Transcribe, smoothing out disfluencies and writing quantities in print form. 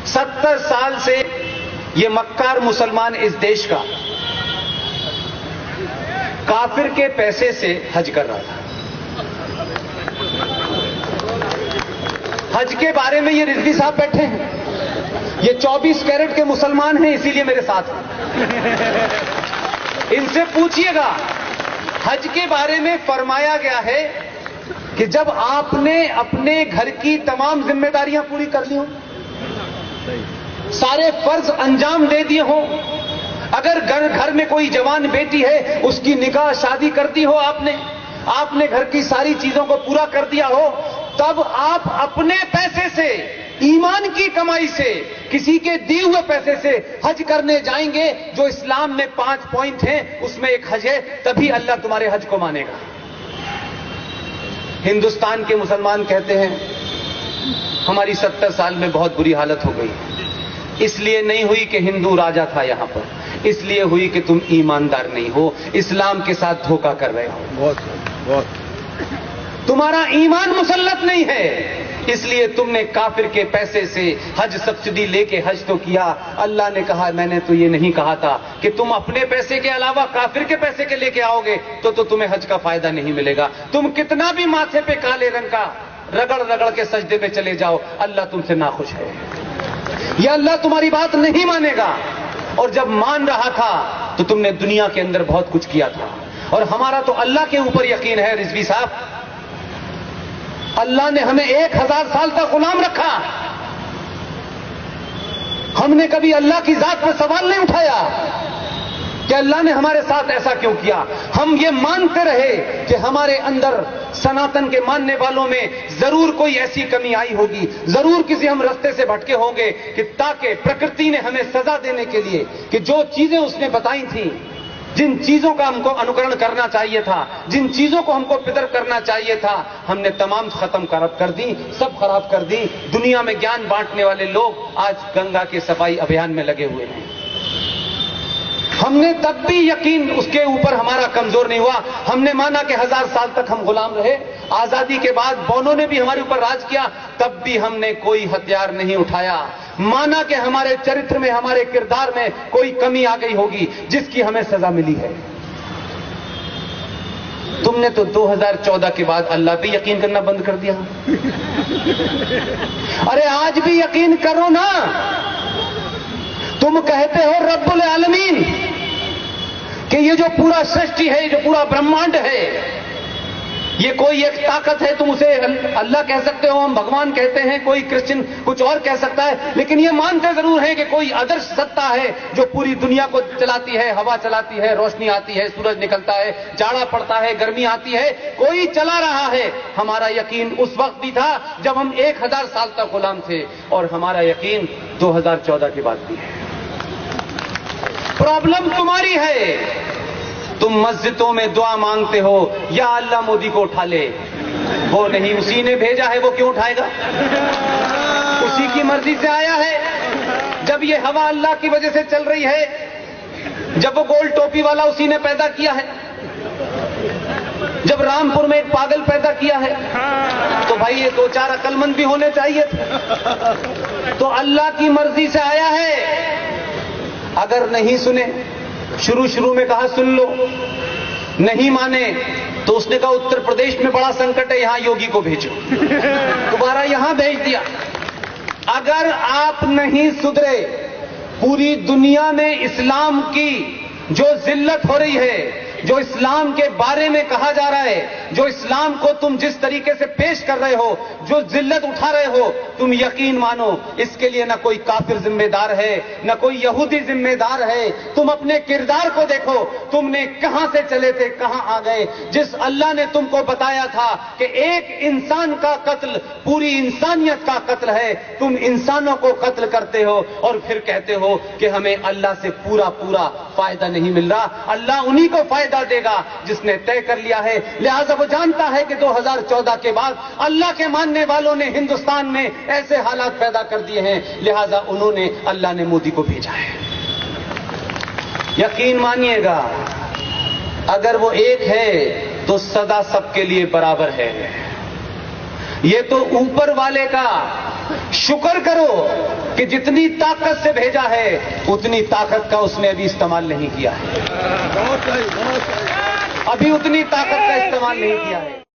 70 साल से ये मक्कार मुसलमान इस देश का काफिर के पैसे से हज कर रहा था। हज के बारे में ये रिजवी साहब बैठे हैं, ये 24 कैरेट के मुसलमान हैं, इसीलिए मेरे साथ हैं। इनसे पूछिएगा, हज के बारे में फरमाया गया है कि जब आपने अपने घर की तमाम जिम्मेदारियां पूरी कर ली हो, सारे फर्ज अंजाम दे दिए हो, अगर घर में कोई जवान बेटी है उसकी निकाह शादी कर दी हो, आपने घर की सारी चीजों को पूरा कर दिया हो, तब आप अपने पैसे से, ईमान की कमाई से, किसी के दिए हुए पैसे से हज करने जाएंगे। जो इस्लाम में 5 पॉइंट हैं उसमें एक हज है, तभी अल्लाह तुम्हारे हज को मानेगा। हिंदुस्तान के मुसलमान कहते हैं हमारी 70 साल में बहुत बुरी हालत हो गई, इसलिए नहीं हुई कि हिंदू राजा था यहां पर, इसलिए हुई कि तुम ईमानदार नहीं हो, इस्लाम के साथ धोखा कर रहे हो, बहुत तुम्हारा ईमान मुसल्लत नहीं है, इसलिए तुमने काफिर के पैसे से हज सब्सिडी लेके हज तो किया। अल्लाह ने कहा मैंने तो ये नहीं कहा था कि तुम अपने पैसे के अलावा काफिर के पैसे के लेके आओगे तो तुम्हें हज का फायदा नहीं मिलेगा। तुम कितना भी माथे पे काले रंग का रगड़ रगड़ के सजदे में चले जाओ, अल्लाह तुमसे नाखुश है, यह अल्लाह तुम्हारी बात नहीं मानेगा। और जब मान रहा था तो तुमने दुनिया के अंदर बहुत कुछ किया था, और हमारा तो अल्लाह के ऊपर यकीन है रिजवी साहब। अल्लाह ने हमें 1000 साल तक गुलाम रखा, हमने कभी अल्लाह की जात में सवाल नहीं उठाया कि अल्लाह ने हमारे साथ ऐसा क्यों किया। हम ये मानते रहे कि हमारे अंदर सनातन के मानने वालों में जरूर कोई ऐसी कमी आई होगी, जरूर किसी हम रास्ते से भटके होंगे, कि ताकि प्रकृति ने हमें सजा देने के लिए कि जो चीजें उसने बताई थी, जिन चीजों का हमको अनुकरण करना चाहिए था, जिन चीजों को हमको पितर करना चाहिए था, हमने तमाम खत्म कर दी, सब खराब कर दी। दुनिया में ज्ञान बांटने वाले लोग आज गंगा के सफाई अभियान में लगे हुए हैं। हमने तब भी यकीन उसके ऊपर हमारा कमजोर नहीं हुआ, हमने माना कि 1000 साल तक हम गुलाम रहे। आजादी के बाद बौनों ने भी हमारे ऊपर राज किया, तब भी हमने कोई हथियार नहीं उठाया। माना कि हमारे चरित्र में, हमारे किरदार में कोई कमी आ गई होगी जिसकी हमें सजा मिली है। तुमने तो 2014 के बाद अल्लाह पे यकीन करना बंद कर दिया। अरे आज भी यकीन करो ना, तुम कहते हो रब्बुल आलमीन कि ये जो पूरा सृष्टि है, ये जो पूरा ब्रह्मांड है, ये कोई एक ताकत है, तुम उसे अल्लाह कह सकते हो, हम भगवान कहते हैं, कोई क्रिश्चियन कुछ और कह सकता है, लेकिन ये मानते जरूर हैं कि कोई आदर्श सत्ता है जो पूरी दुनिया को चलाती है, हवा चलाती है, रोशनी आती है, सूरज निकलता है, जाड़ा पड़ता है, गर्मी आती है, कोई चला रहा है। हमारा यकीन उस वक्त भी था जब हम 1000 साल तक गुलाम थे, और हमारा यकीन 2014 के बाद भी है। प्रॉब्लम तुम्हारी है, तुम मस्जिदों में दुआ मांगते हो या अल्लाह मोदी को उठा ले, वो नहीं, उसी ने भेजा है, वो क्यों उठाएगा, उसी की मर्जी से आया है। जब ये हवा अल्लाह की वजह से चल रही है, जब वो गोल टोपी वाला उसी ने पैदा किया है, जब रामपुर में एक पागल पैदा किया है, तो भाई ये 2-4 अक्लमंद भी होने चाहिए थे। तो अल्लाह की मर्जी से आया है। अगर नहीं सुने, शुरू में कहा सुन लो, नहीं माने तो उसने कहा उत्तर प्रदेश में बड़ा संकट है, यहां योगी को भेजो, दोबारा यहां भेज दिया। अगर आप नहीं सुधरे, पूरी दुनिया में इस्लाम की जो जिल्लत हो रही है, जो इस्लाम के बारे में कहा जा रहा है, जो इस्लाम को तुम जिस तरीके से पेश कर रहे हो, जो जिल्लत उठा रहे हो, तुम यकीन मानो इसके लिए ना कोई काफिर जिम्मेदार है, ना कोई यहूदी जिम्मेदार है। तुम अपने किरदार को देखो, तुमने कहां से चले थे, कहां आ गए। जिस अल्लाह ने तुमको बताया था कि एक इंसान का कत्ल पूरी इंसानियत का कत्ल है, तुम इंसानों को कत्ल करते हो और फिर कहते हो कि हमें अल्लाह से पूरा फायदा नहीं मिल रहा। अल्लाह उन्हीं को फायदा देगा जिसने तय कर लिया है। लिहाजा वो जानता है कि 2014 के बाद अल्लाह के मानने वालों ने हिंदुस्तान में ऐसे हालात पैदा कर दिए हैं, लिहाजा उन्होंने, अल्लाह ने मोदी को भेजा है। यकीन मानिएगा, अगर वो एक है तो सदा सबके लिए बराबर है। ये तो ऊपर वाले का शुक्र करो کہ جتنی طاقت سے بھیجا ہے اتنی طاقت کا اس نے ابھی استعمال نہیں کیا ہے، ابھی اتنی طاقت کا استعمال نہیں کیا ہے۔